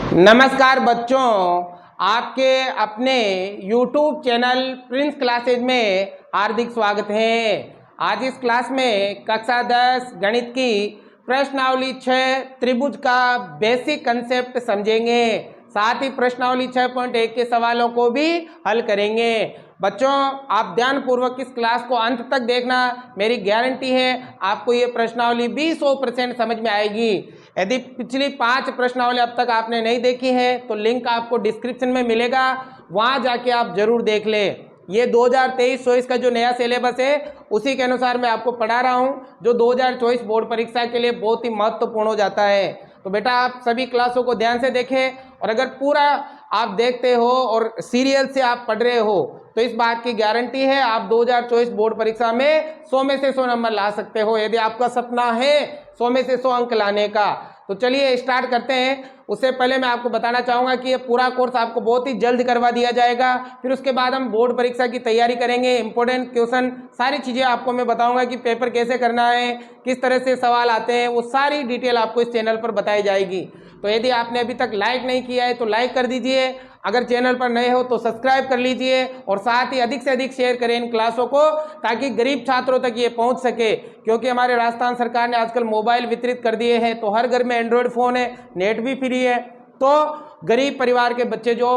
नमस्कार बच्चों, आपके अपने YouTube चैनल प्रिंस क्लासेज में हार्दिक स्वागत है। आज इस क्लास में कक्षा 10 गणित की प्रश्नावली 6 त्रिभुज का बेसिक कंसेप्ट समझेंगे। साथ ही प्रश्नावली 6.1 के सवालों को भी हल करेंगे। बच्चों, आप ध्यानपूर्वक इस क्लास को अंत तक देखना, मेरी गारंटी है आपको ये प्रश्नावली भी 100% समझ में आएगी। यदि पिछली 5 प्रश्नावली अब तक आपने नहीं देखी है तो लिंक आपको डिस्क्रिप्शन में मिलेगा, वहां जाके आप जरूर देख लें। ये 2023-24 का जो नया सिलेबस है उसी के अनुसार मैं आपको पढ़ा रहा हूं, जो 2024 बोर्ड परीक्षा के लिए बहुत ही महत्वपूर्ण हो जाता है। तो बेटा आप सभी क्लासों को ध्यान से देखें, और अगर पूरा आप देखते हो और सीरियल से आप पढ़ रहे हो तो इस बात की गारंटी है आप 2024 बोर्ड परीक्षा में 100 में से 100 नंबर ला सकते हो, यदि आपका सपना है 100 में से 100 अंक लाने का। तो चलिए स्टार्ट करते हैं। उससे पहले मैं आपको बताना चाहूँगा कि ये पूरा कोर्स आपको बहुत ही जल्द करवा दिया जाएगा। फिर उसके बाद हम बोर्ड परीक्षा की तैयारी करेंगे, इंपॉर्टेंट क्वेश्चन, सारी चीज़ें आपको मैं बताऊँगा कि पेपर कैसे करना है, किस तरह से सवाल आते हैं, वो सारी डिटेल आपको इस चैनल पर बताई जाएगी। तो यदि आपने अभी तक लाइक नहीं किया है तो लाइक कर दीजिए, अगर चैनल पर नए हो तो सब्सक्राइब कर लीजिए, और साथ ही अधिक से अधिक शेयर करें इन क्लासों को, ताकि गरीब छात्रों तक ये पहुंच सके। क्योंकि हमारे राजस्थान सरकार ने आजकल मोबाइल वितरित कर दिए हैं, तो हर घर में एंड्रॉयड फ़ोन है, नेट भी फ्री है। तो गरीब परिवार के बच्चे जो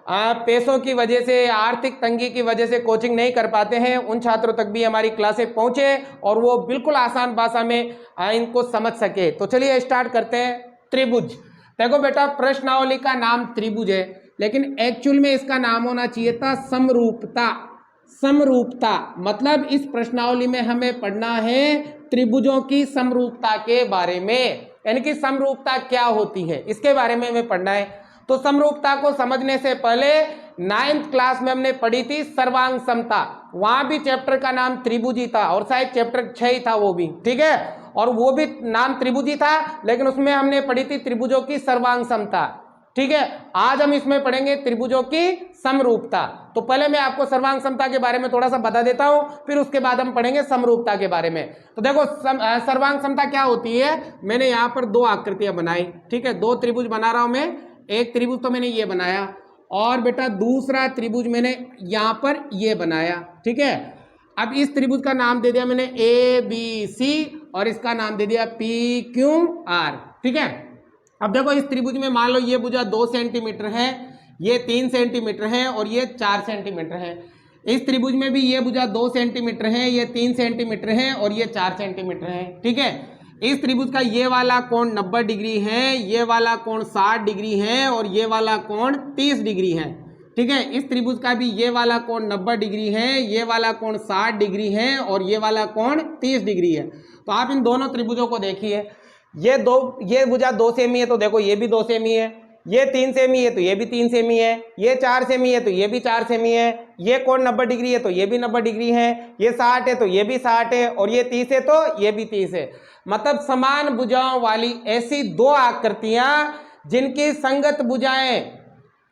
पैसों की वजह से, आर्थिक तंगी की वजह से कोचिंग नहीं कर पाते हैं, उन छात्रों तक भी हमारी क्लासें पहुंचे और वो बिल्कुल आसान भाषा में इनको समझ सके। तो चलिए स्टार्ट करते हैं। त्रिभुज, देखो बेटा प्रश्नावली का नाम त्रिभुज है, लेकिन एक्चुअल में इसका नाम होना चाहिए था समरूपता। समरूपता मतलब इस प्रश्नावली में हमें पढ़ना है त्रिभुजों की समरूपता के बारे में, यानी कि समरूपता क्या होती है इसके बारे में हमें पढ़ना है। तो समरूपता को समझने से पहले 9th क्लास में हमने पढ़ी थी सर्वांग समता, वहां भी चैप्टर का नाम त्रिभुज ही था, और शायद चैप्टर 6 ही था वो भी, ठीक है, और वो भी नाम त्रिभुज ही था, लेकिन उसमें हमने पढ़ी थी त्रिभुजों की सर्वांग समता। ठीक है, आज हम इसमें पढ़ेंगे त्रिभुजों की समरूपता। तो पहले मैं आपको सर्वांग समता के बारे में थोड़ा सा बता देता हूं, फिर उसके बाद हम पढ़ेंगे समरूपता के बारे में। तो देखो सर्वांग समता क्या होती है। मैंने यहाँ पर 2 आकृतियां बनाई, ठीक है, 2 त्रिभुज बना रहा हूं मैं। एक त्रिभुज तो मैंने ये बनाया, और बेटा दूसरा त्रिभुज मैंने यहाँ पर ये बनाया, ठीक है। अब इस त्रिभुज का नाम दे दिया मैंने ABC, और इसका नाम दे दिया PQR, ठीक है। अब देखो इस त्रिभुज में मान लो ये भुजा 2 सेंटीमीटर है, ये 3 सेंटीमीटर है, और ये 4 सेंटीमीटर है। इस त्रिभुज में भी ये भुजा 2 सेंटीमीटर है, ये 3 सेंटीमीटर है, और ये 4 सेंटीमीटर है, ठीक है। इस त्रिभुज का ये वाला कोण 90 डिग्री है, ये वाला कोण 60 डिग्री है, और ये वाला कोण 30 डिग्री है, ठीक है। इस त्रिभुज का भी ये वाला कोण 90 डिग्री है, ये वाला कोण 60 डिग्री है, और ये वाला कोण 30 डिग्री है। तो आप इन दोनों त्रिभुजों को देखिए, ये भुजा 2 सेमी है, तो देखो ये भी 2 सेमी है, ये 3 सेमी है तो ये भी 3 सेमी है, ये 4 सेमी है तो ये भी 4 सेमी है, ये कोण 90 डिग्री है तो ये भी 90 डिग्री है, ये 60 है तो ये भी 60 है, और ये 30 है तो ये भी 30 है। मतलब समान भुजाओं वाली ऐसी 2 आकृतियां जिनकी संगत भुजाएं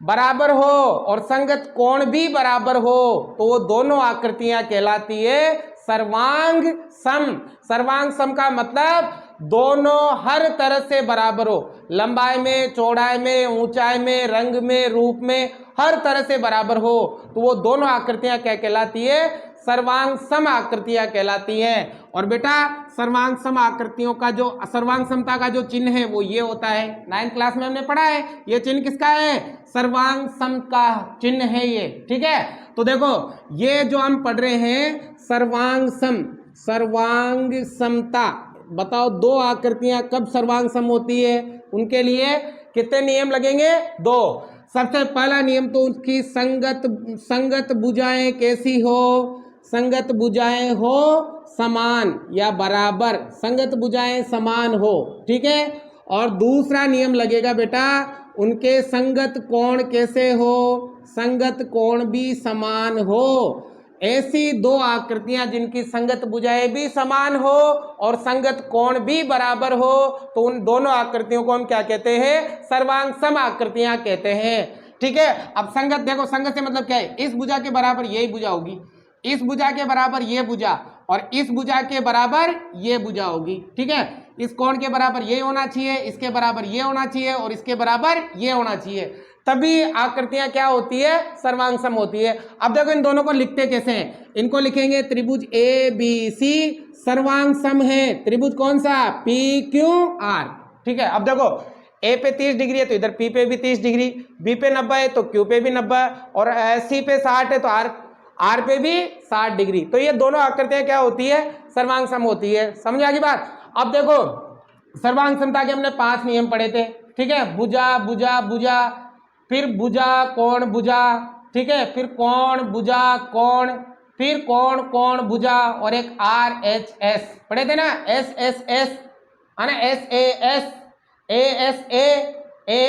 बराबर हो और संगत कोण भी बराबर हो, तो वो दोनों आकृतियां कहलाती है सर्वांग सम। सर्वांग सम का मतलब दोनों हर तरह से बराबर हो, लंबाई में, चौड़ाई में, ऊंचाई में, रंग में, रूप में, हर तरह से बराबर हो, तो वो दोनों आकृतियां क्या कहलाती है, सर्वांग सम आकृतियां कहलाती हैं। और बेटा सर्वांग सम आकृतियों का जो सर्वांग समता का जो चिन्ह है वो ये होता है, 9th क्लास में हमने पढ़ा है, ये चिन्ह किसका है, सर्वांग सम का चिन्ह है ये, ठीक है। तो देखो ये जो हम पढ़ रहे हैं सर्वांग सम, सर्वांग समता, बताओ 2 आकृतियां कब सर्वांग सम होती है, उनके लिए कितने नियम लगेंगे, 2। सबसे पहला नियम तो उसकी संगत भुजाएं कैसी हो, संगत भुजाएं हो समान या बराबर, संगत भुजाएं समान हो, ठीक है। और दूसरा नियम लगेगा बेटा उनके संगत कोण कैसे हो, संगत कोण भी समान हो। ऐसी 2 आकृतियां जिनकी संगत भुजाएं भी समान हो और संगत कोण भी बराबर हो, तो उन दोनों आकृतियों को हम क्या कहते हैं, सर्वांग सम आकृतियां कहते हैं, ठीक है। अब संगत देखो, संगत से मतलब क्या है, इस भुजा के बराबर यही भुजा होगी, इस भुजा के बराबर ये भुजा, और इस भुजा के बराबर ये भुजा होगी, ठीक है। इस कोण के बराबर ये होना चाहिए, इसके बराबर ये होना चाहिए और इसके बराबर ये होना चाहिए, तभी आकृतियां क्या होती है, सर्वांग सम होती है। अब देखो इन दोनों को लिखते कैसे हैं, इनको लिखेंगे त्रिभुज ए बी सी सर्वांग सम है। त्रिभुज कौन सा, पी क्यू आर, ठीक है। अब देखो ए पे 30 डिग्री है तो इधर पी पे भी 30 डिग्री, बी पे 90 है तो क्यू पे भी 90 और सी पे 60 है तो आर पे भी 60 डिग्री। तो ये दोनों आकृतियां क्या होती है, सर्वांग सम होती है। समझ आ गई बात। अब देखो सर्वांग समता के हमने 5 नियम पढ़े थे, ठीक है। भुजा भुजा भुजा, फिर भुजा कोण भुजा, ठीक है, फिर कोण भुजा कोण, फिर कोण कोण भुजा और एक आर एच एस पढ़े थे ना, एस एस एस है ना, S A S, A S A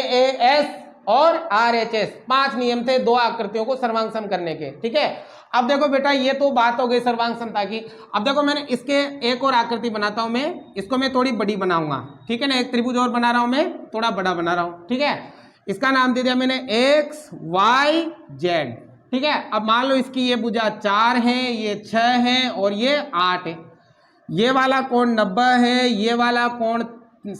S और आर एच एस। 5 नियम थे 2 आकृतियों को सर्वांग सम करने के, ठीक है। अब देखो बेटा ये तो बात हो गई सर्वांग समता की। अब देखो मैंने इसके एक और आकृति बनाता हूं मैं, इसको मैं थोड़ी बड़ी बनाऊंगा, ठीक है ना। एक त्रिभुज और बना रहा हूं मैं, थोड़ा बड़ा बना रहा हूं, ठीक है। इसका नाम दे दिया मैंने एक्स वाई जेड, ठीक है। अब मान लो इसकी ये भुजा 4 है, ये 6 है और ये 8 है। ये वाला कोण 90 है, ये वाला कोण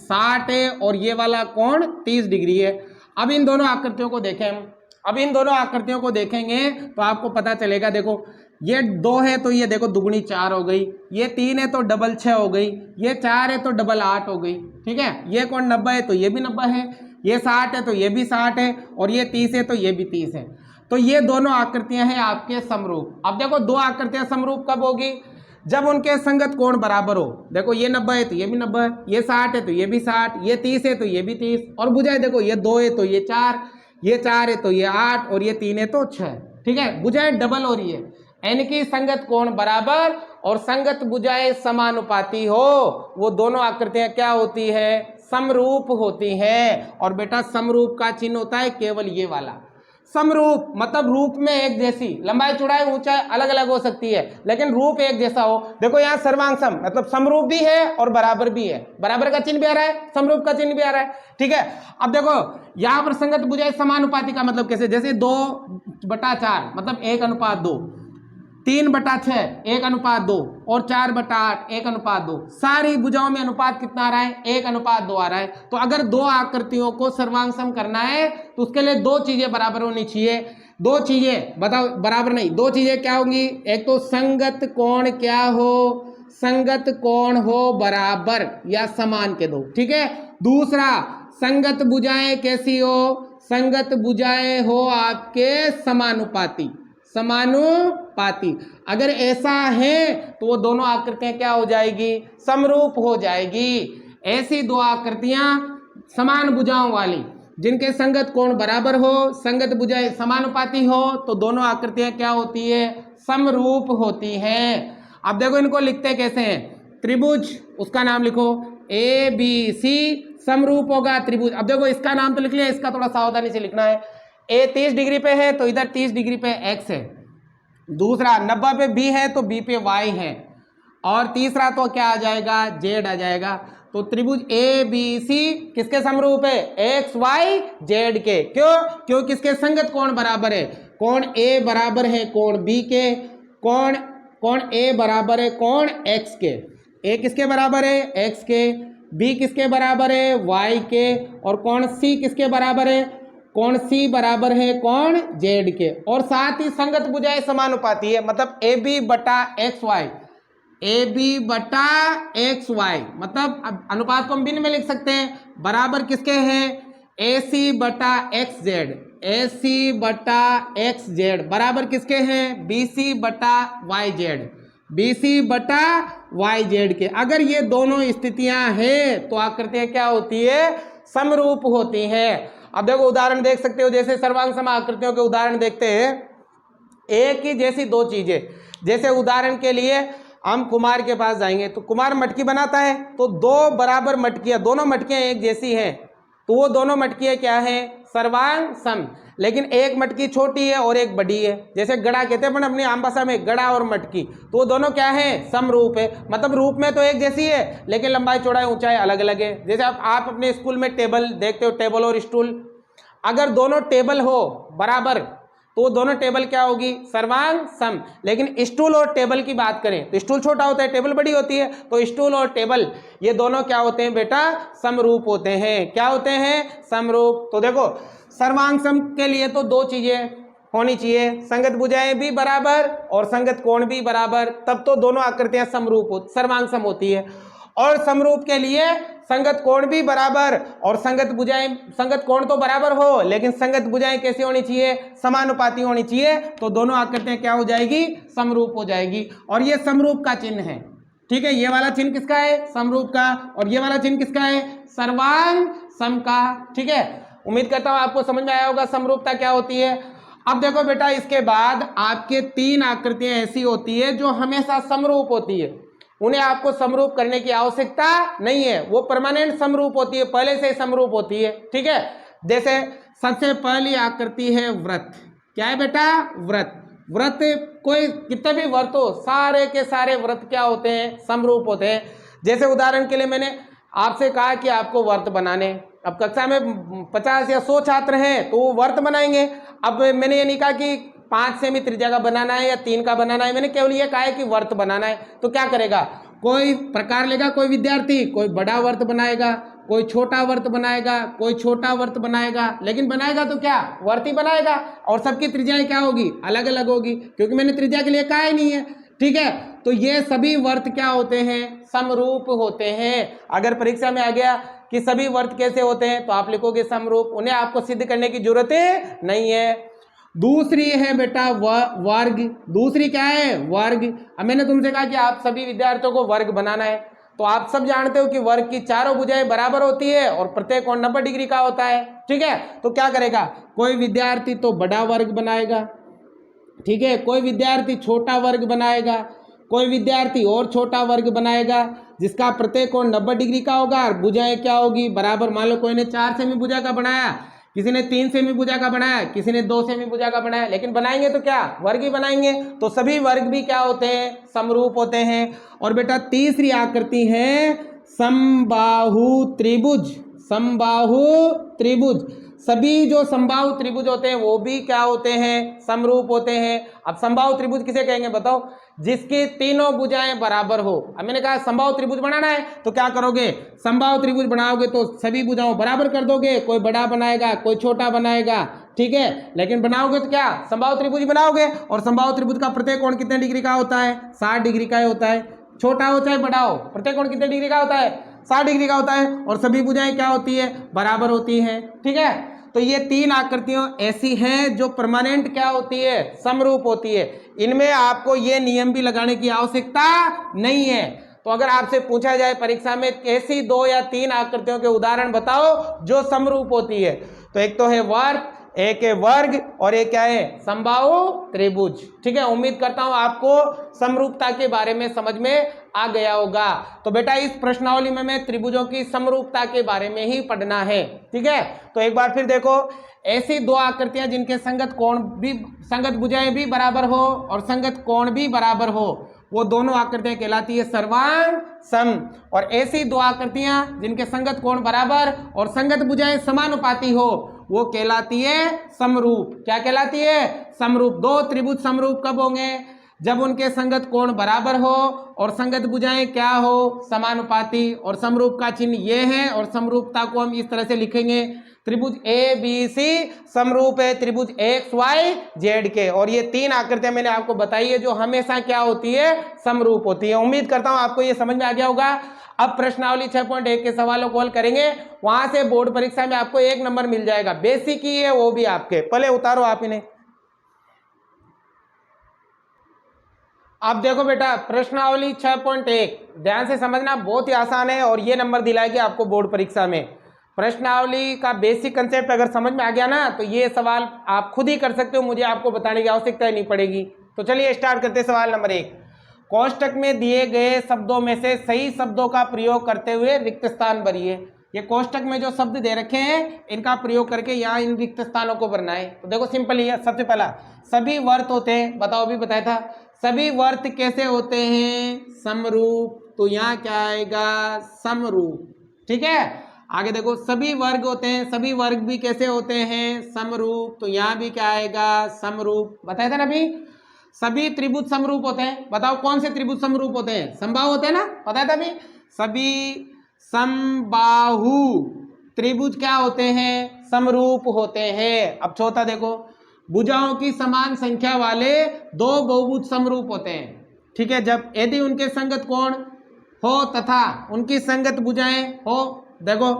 60 है और ये वाला कोण 30 डिग्री है। अब इन दोनों आकृतियों को देखें हम, अब इन दोनों आकृतियों को देखेंगे तो आपको पता चलेगा। देखो ये 2 है तो ये देखो दुगुनी 4 हो गई, ये 3 है तो डबल 6 हो गई, ये 4 है तो डबल 8 हो गई, ठीक है। ये कोण 90 है तो ये भी 90 है, ये 60 है तो ये भी 60 है और ये 30 है तो ये भी 30 है। तो ये दोनों आकृतियां हैं आपके समरूप। अब देखो 2 आकृतियां समरूप कब होगी, जब उनके संगत कोण बराबर हो। देखो ये 90 है तो ये भी 90 है, ये 60 है तो ये भी 60, ये 30 है तो ये भी 30 और भुजाएं देखो ये 2 है तो ये 4, ये 4 है तो ये 8 और ये 3 है तो 6, ठीक है। भुजाएं डबल हो रही है, यानी कि संगत कोण बराबर और संगत भुजाएं समानुपाती हो, वो दोनों आकृतियां क्या होती है, समरूप होती हैं। और बेटा समरूप का चिन्ह होता है केवल ये वाला। समरूप मतलब रूप में एक जैसी, लंबाई चौड़ाई ऊंचाई अलग अलग हो सकती है लेकिन रूप एक जैसा हो। देखो यहाँ सर्वांग सम मतलब समरूप भी है और बराबर भी है, बराबर का चिन्ह भी आ रहा है, समरूप का चिन्ह भी आ रहा है, ठीक है। अब देखो यहाँ पर संगत भुजाएं समानुपाती का मतलब कैसे, जैसे 2/4 मतलब 1:2, 3/6 1:2 और 4/8 1:2। सारी भुजाओं में अनुपात कितना आ रहा है, 1:2 आ रहा है। तो अगर 2 आकृतियों को सर्वांग सम करना है तो उसके लिए 2 चीजें बराबर होनी चाहिए। 2 चीजें बताओ, बराबर नहीं, 2 चीजें क्या होंगी, एक तो संगत कोण क्या हो, संगत कोण हो बराबर या समान के दो, ठीक है। दूसरा संगत भुजाएं कैसी हो, संगत भुजाएं हो आपके समानुपाती, समानुपाती। अगर ऐसा है तो वो दोनों आकृतियां क्या हो जाएगी, समरूप हो जाएगी। ऐसी 2 आकृतियां समान भुजाओं वाली जिनके संगत कोण बराबर हो, संगत भुजाएं समानुपाती हो, तो दोनों आकृतियां क्या होती है, समरूप होती हैं। अब देखो इनको लिखते कैसे हैं, त्रिभुज उसका नाम लिखो ए बी सी समरूप होगा त्रिभुज। अब देखो इसका नाम तो लिख लिया, इसका थोड़ा सावधानी से लिखना है। ए 30 डिग्री पे है तो इधर 30 डिग्री पे x है, दूसरा 90 पे b है तो b पे y है और तीसरा तो क्या आ जाएगा, z आ जाएगा। तो त्रिभुज ए बी सी किसके समरूप है, x y z के। क्यों, क्यों किसके संगत कोण बराबर है, कोण a बराबर है कोण b के, कोण a बराबर है कोण x के। a किसके बराबर है, x के, b किसके बराबर है, y के, और कोण c किसके बराबर है, कोण C बराबर है कोण Z के। और साथ ही संगत भुजाएं समानुपाती है, मतलब AB/XY, AB/XY मतलब अब अनुपात को हम भिन्न में लिख सकते हैं, बराबर किसके हैं, AC/XZ, AC/XZ बराबर किसके हैं, BC/YZ, BC/YZ के। अगर ये दोनों स्थितियां हैं तो आकृतियां क्या होती है, समरूप होती हैं। अब देखो उदाहरण देख सकते हो, जैसे सर्वांग सम आकृतियों के उदाहरण देखते हैं। एक ही जैसी 2 चीजें, जैसे उदाहरण के लिए हम कुम्हार के पास जाएंगे तो कुम्हार मटकी बनाता है, तो 2 बराबर मटकियां, दोनों मटकियां एक जैसी हैं तो वो दोनों मटकियां क्या है, सर्वांग सम। लेकिन एक मटकी छोटी है और एक बड़ी है, जैसे गड़ा कहते हैं अपन अपनी आम भाषा में, गड़ा और मटकी, तो वो दोनों क्या है, समरूप है। मतलब रूप में तो एक जैसी है लेकिन लंबाई चौड़ाई ऊंचाई अलग अलग है। जैसे आप अपने स्कूल में टेबल देखते हो, टेबल और स्टूल, अगर दोनों टेबल हो बराबर तो वो दोनों टेबल क्या होगी, सर्वांग सम। लेकिन स्टूल और टेबल की बात करें तो स्टूल छोटा होता है, टेबल बड़ी होती है, तो स्टूल और टेबल ये दोनों क्या होते हैं बेटा, समरूप होते हैं। क्या होते हैं, समरूप। तो देखो सर्वांग सम के लिए तो दो चीजें होनी चाहिए, संगत भुजाएं भी बराबर और संगत कोण भी बराबर, तब तो दोनों आकृतियां समरूप सर्वांग सम होती है। और समरूप के लिए संगत कोण भी बराबर और संगत भुजाएं, संगत कोण तो बराबर हो लेकिन संगत भुजाएं कैसी होनी चाहिए, समानुपाती होनी चाहिए, तो दोनों आकृतियां क्या हो जाएगी, समरूप हो जाएगी। और ये समरूप का चिन्ह है, ठीक है। ये वाला चिन्ह किसका है, समरूप का, और ये वाला चिन्ह किसका है, सर्वांग सम का, ठीक है। उम्मीद करता हूं आपको समझ में आया होगा समरूपता क्या होती है। अब देखो बेटा, इसके बाद आपके तीन आकृतियां ऐसी होती है जो हमेशा समरूप होती है, उन्हें आपको समरूप करने की आवश्यकता नहीं है, वो परमानेंट समरूप होती है, पहले से समरूप होती है, ठीक है। जैसे सबसे पहली आकृति है व्रत। क्या है बेटा, व्रत। व्रत कोई कितने भी व्रत हो, सारे के सारे व्रत क्या होते हैं, समरूप होते हैं। जैसे उदाहरण के लिए मैंने आपसे कहा कि आपको व्रत बनाने, अब कक्षा में 50 या 100 छात्र हैं तो वो व्रत बनाएंगे। अब मैंने ये नहीं कहा कि 5 सेमी त्रिज्या का बनाना है या 3 का बनाना है, मैंने केवल ये कहा है कि व्रत बनाना है। तो क्या करेगा, कोई प्रकार लेगा, कोई विद्यार्थी कोई बड़ा व्रत बनाएगा, कोई छोटा व्रत बनाएगा, कोई छोटा व्रत बनाएगा, लेकिन बनाएगा तो क्या, व्रत ही बनाएगा। और सबकी त्रिज्याएं क्या होगी, अलग अलग होगी, क्योंकि मैंने त्रिज्या के लिए कहा ही नहीं है, ठीक है। तो ये सभी व्रत क्या होते हैं, समरूप होते हैं। अगर परीक्षा में आ गया कि सभी व्रत कैसे होते हैं तो आप लिखोगे समरूप, उन्हें आपको सिद्ध करने की जरूरत नहीं है। दूसरी है बेटा वर्ग। दूसरी क्या है, वर्ग। अब मैंने तुमसे कहा कि आप सभी विद्यार्थियों को वर्ग बनाना है, तो आप सब जानते हो कि वर्ग की चारों भुजाएं बराबर होती है और प्रत्येक कोण 90 डिग्री का होता है, ठीक है। तो क्या करेगा, कोई विद्यार्थी तो बड़ा वर्ग बनाएगा, ठीक है, कोई विद्यार्थी छोटा वर्ग बनाएगा, कोई विद्यार्थी और छोटा वर्ग बनाएगा जिसका प्रत्येक कोण 90 डिग्री का होगा और भुजाएं क्या होगी, बराबर। मान लो कोई ने 4 सेमी भुजा का बनाया, किसी ने 3 सेमी भुजा का बनाया, किसी ने 2 सेमी भुजा का बनाया, लेकिन बनाएंगे तो क्या, वर्ग ही बनाएंगे। तो सभी वर्ग भी क्या होते हैं, समरूप होते हैं। और बेटा तीसरी आकृति है समबाहु त्रिभुज। समबाहु त्रिभुज, सभी जो समबाहु त्रिभुज होते हैं वो भी क्या होते हैं, समरूप होते हैं। अब समबाहु त्रिभुज किसे कहेंगे बताओ, जिसकी तीनों भुजाएं बराबर हो। अब मैंने कहा समबाहु त्रिभुज बनाना है तो क्या करोगे, समबाहु त्रिभुज बनाओगे तो सभी भुजाओं बराबर कर दोगे, कोई बड़ा बनाएगा कोई छोटा बनाएगा, ठीक है। लेकिन बनाओगे तो क्या, समबाहु त्रिभुज बनाओगे, और समबाहु त्रिभुज का प्रत्येक कोण कितने डिग्री का होता है, 60 डिग्री का होता है। छोटा हो चाहे बड़ा हो, प्रत्येक कोण कितने डिग्री का होता है, 60 डिग्री का होता है, और सभी भुजाएं क्या होती है, बराबर होती हैं, ठीक है। तो ये तीन आकृतियां ऐसी हैं जो परमानेंट क्या होती है, समरूप होती है। इनमें आपको ये नियम भी लगाने की आवश्यकता नहीं है। तो अगर आपसे पूछा जाए परीक्षा में ऐसी 2 या 3 आकृतियों के उदाहरण बताओ जो समरूप होती है, तो एक तो है वर्ग, एक है वर्ग, और एक क्या है, समबाहु त्रिभुज, ठीक है। उम्मीद करता हूं आपको समरूपता के बारे में समझ में आ गया होगा। तो बेटा इस प्रश्नावली में मैं त्रिभुजों की समरूपता के बारे में ही पढ़ना है, ठीक है। तो एक बार फिर देखो, ऐसी 2 आकृतियां जिनके संगत कोण भी, संगत भुजाएं भी बराबर हो और संगत कोण भी बराबर हो, वो दोनों आकृतियां कहलाती है सर्वांग सम। और ऐसी 2 आकृतियां जिनके संगत कोण बराबर और संगत भुजाएं समानुपाती हो, वो कहलाती है समरूप। क्या कहलाती है, समरूप। 2 त्रिभुज समरूप कब होंगे, जब उनके संगत कोण बराबर हो और संगत भुजाएं क्या हो, समानुपाती। और समरूप का चिन्ह ये है, और समरूपता को हम इस तरह से लिखेंगे, त्रिभुज ए बी सी समरूप है त्रिभुज एक्स वाई जेड के। और ये 3 आकृतियां मैंने आपको बताई है जो हमेशा क्या होती है, समरूप होती है। उम्मीद करता हूं आपको ये समझ में आ गया होगा। अब प्रश्नावली 6.1 के सवालों को हल करेंगे, वहां से बोर्ड परीक्षा में आपको 1 नंबर मिल जाएगा। बेसिक ही है वो भी आपके, पहले उतारो आप इन्हें। अब देखो बेटा प्रश्नावली 6.1 ध्यान से समझना, बहुत ही आसान है और ये नंबर दिलाएगी आपको बोर्ड परीक्षा में। प्रश्नावली का बेसिक कंसेप्ट अगर समझ में आ गया ना, तो ये सवाल आप खुद ही कर सकते हो, मुझे आपको बताने की आवश्यकता नहीं पड़ेगी। तो चलिए स्टार्ट करते हैं। सवाल नंबर 1, कोष्टक में दिए गए शब्दों में से सही शब्दों का प्रयोग करते हुए रिक्त स्थान भरिए। ये कोष्टक में जो शब्द दे रखे हैं इनका प्रयोग करके यहाँ इन रिक्त स्थानों को भरना है। तो देखो सिंपल ही है। सबसे पहला, सभी वर्त होते हैं, बताओ भी बताया था, सभी वर्त कैसे होते हैं, समरूप। तो यहाँ क्या आएगा, समरूप, ठीक है। आगे देखो सभी वर्ग होते हैं, सभी वर्ग भी कैसे होते हैं, समरूप। तो यहाँ भी क्या आएगा, समरूप। बताया था ना अभी, सभी त्रिभुज समरूप होते हैं। बताओ कौन से त्रिभुज समरूप होते हैं, समबाहु होते हैं ना, बताया था अभी। सभी समबाहु त्रिभुज क्या होते हैं, समरूप होते हैं। अब चौथा देखो, भुजाओं की समान संख्या वाले दो बहुभुज समरूप होते हैं। ठीक है, जब यदि उनके संगत कोण हो तथा उनकी संगत भुजाएं हो। देखो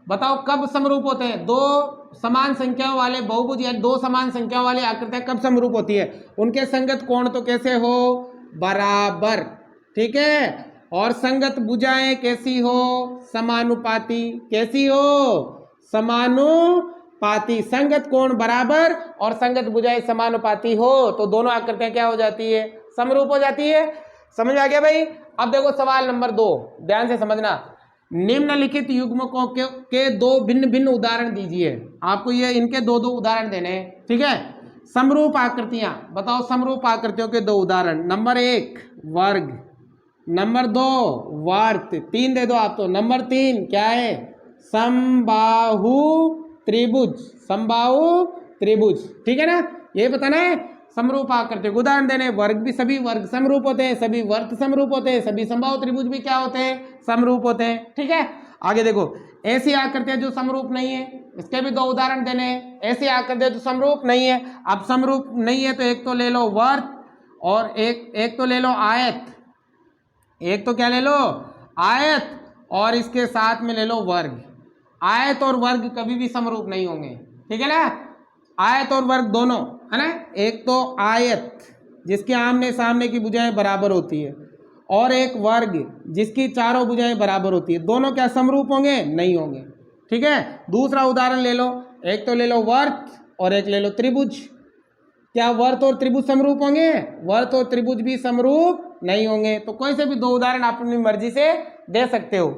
बताओ कब समरूप होते हैं, दो समान संख्याओं वाले बहुभुज या दो समान संख्याओं वाली आकृतियां कब समरूप होती है, उनके संगत कोण तो कैसे हो, बराबर। ठीक है, और संगत भुजाएं कैसी हो, समानुपाती। कैसी हो, समानुपाती। संगत कोण बराबर और संगत भुजाएं समानुपाती हो तो दोनों आकृतियां क्या हो जाती है, समरूप हो जाती है। समझ आ गया भाई। अब देखो सवाल नंबर 2, ध्यान से समझना। निम्नलिखित युग्मकों के दो भिन्न भिन्न उदाहरण दीजिए। आपको ये इनके दो दो उदाहरण देने हैं। ठीक है, समरूप आकृतियां बताओ, समरूप आकृतियों के दो उदाहरण। नंबर 1 वर्ग, नंबर 2 वर्त, 3 दे दो आप तो। नंबर 3 क्या है, समबाहु त्रिभुज, समबाहु त्रिभुज। ठीक है ना, ये बताना है समरूप आकृतियों को उदाहरण देने। वर्ग भी सभी वर्ग समरूप होते हैं, सभी वर्त समरूप होते हैं, सभी समबाहु त्रिभुज भी क्या होते हैं, समरूप होते हैं। ठीक है, आगे देखो ऐसी आकृतियां जो समरूप नहीं है, इसके भी दो उदाहरण देने हैं। ऐसी आकृतियां जो समरूप नहीं है, अब समरूप नहीं है तो एक तो ले लो वर्त और एक तो ले लो आयत। एक तो क्या ले लो, आयत, और इसके साथ में ले लो वर्ग। आयत और वर्ग कभी भी समरूप नहीं होंगे। ठीक है ना, आयत और वर्ग दोनों है ना। एक तो आयत जिसके आमने सामने की भुजाएं बराबर होती है, और एक वर्ग जिसकी चारों भुजाएं बराबर होती है, दोनों क्या समरूप होंगे, नहीं होंगे। ठीक है, दूसरा उदाहरण ले लो, एक तो ले लो वर्त और एक ले लो त्रिभुज। क्या वर्त और त्रिभुज समरूप होंगे, वर्त और त्रिभुज भी समरूप नहीं होंगे। तो कोई से भी दो उदाहरण आप अपनी मर्जी से दे सकते हो।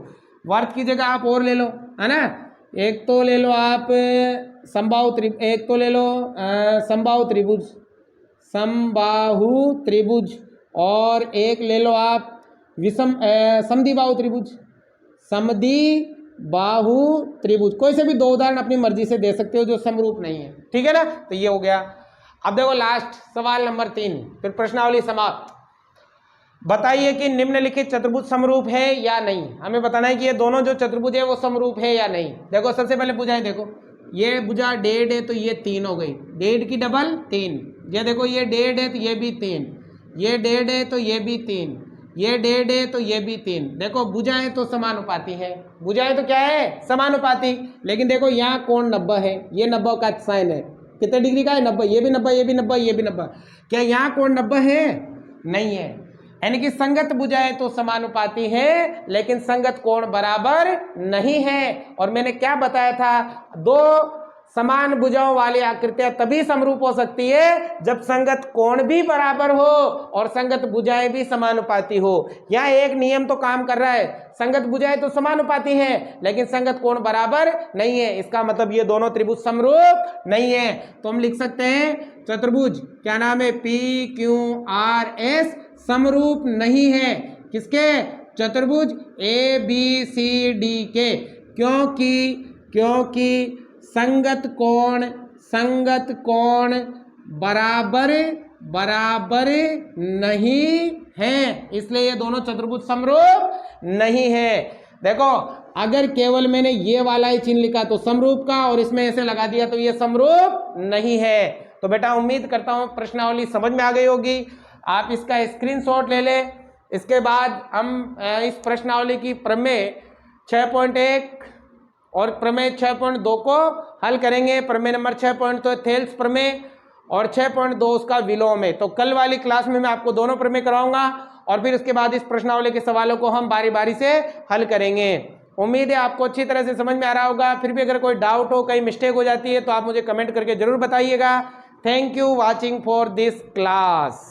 वर्त की जगह आप और ले लो, है ना। एक तो ले लो आप समबाहु त्रिभुज, एक तो ले लो समबाहु त्रिभुज, समबाहु त्रिभुज, और एक ले लो आप समद्विबाहु त्रिभुज, समद्विबाहु त्रिभुज। कोई से भी दो उदाहरण अपनी मर्जी से दे सकते हो जो समरूप नहीं है। ठीक है ना, तो ये हो गया। अब देखो लास्ट सवाल नंबर 3, फिर प्रश्नावली समाप्त। बताइए कि निम्नलिखित चतुर्भुज समरूप है या नहीं। हमें बताना है कि ये दोनों जो चतुर्भुज है वो समरूप है या नहीं। देखो सबसे पहले भुजाएं देखो, ये भुजा 1.5 है तो ये 3 हो गई, 1.5 की डबल 3। ये देखो ये 1.5 है तो ये भी 3, ये 1.5 है तो ये भी 3, ये 1.5 है तो ये भी 3। देखो भुजाएं तो समानुपाती है, भुजाएं तो क्या है, समानुपाती। लेकिन देखो यहाँ कोण 90 है, ये 90 का साइन है, कितने डिग्री का है, 90। ये भी 90, ये भी 90, ये भी 90। क्या यहाँ कोण 90 है, नहीं है। यानी कि संगत भुजाएं तो समानुपाती है लेकिन संगत कोण बराबर नहीं है। और मैंने क्या बताया था, दो समान भुजाओं वाली आकृतियां तभी समरूप हो सकती है जब संगत कोण भी बराबर हो और संगत भुजाएं भी समानुपाती हो। यहाँ एक नियम तो काम कर रहा है, संगत भुजाएं तो समानुपाती हैं लेकिन संगत कोण बराबर नहीं है। इसका मतलब ये दोनों त्रिभुज समरूप नहीं है। तो हम लिख सकते हैं चतुर्भुज, क्या नाम है, PQRS समरूप नहीं है। किसके, चतुर्भुज ABCD के। क्योंकि संगत कोण बराबर नहीं है, इसलिए ये दोनों चतुर्भुज समरूप नहीं है। देखो अगर केवल मैंने ये वाला ही चिन्ह लिखा तो समरूप का, और इसमें ऐसे लगा दिया तो ये समरूप नहीं है। तो बेटा उम्मीद करता हूं प्रश्नावली समझ में आ गई होगी। आप इसका स्क्रीनशॉट ले लें। इसके बाद हम इस प्रश्नावली की प्रमेय 6.1 और प्रमेय 6.2 को हल करेंगे। प्रमेय नंबर 6 तो थेल्स प्रमेय और 6.2 उसका विलोम है। तो कल वाली क्लास में मैं आपको दोनों प्रमेय कराऊंगा और फिर उसके बाद इस प्रश्नावली के सवालों को हम बारी बारी से हल करेंगे। उम्मीद है आपको अच्छी तरह से समझ में आ रहा होगा। फिर भी अगर कोई डाउट हो, कहीं मिस्टेक हो जाती है तो आप मुझे कमेंट करके जरूर बताइएगा। Thank you watching for this class.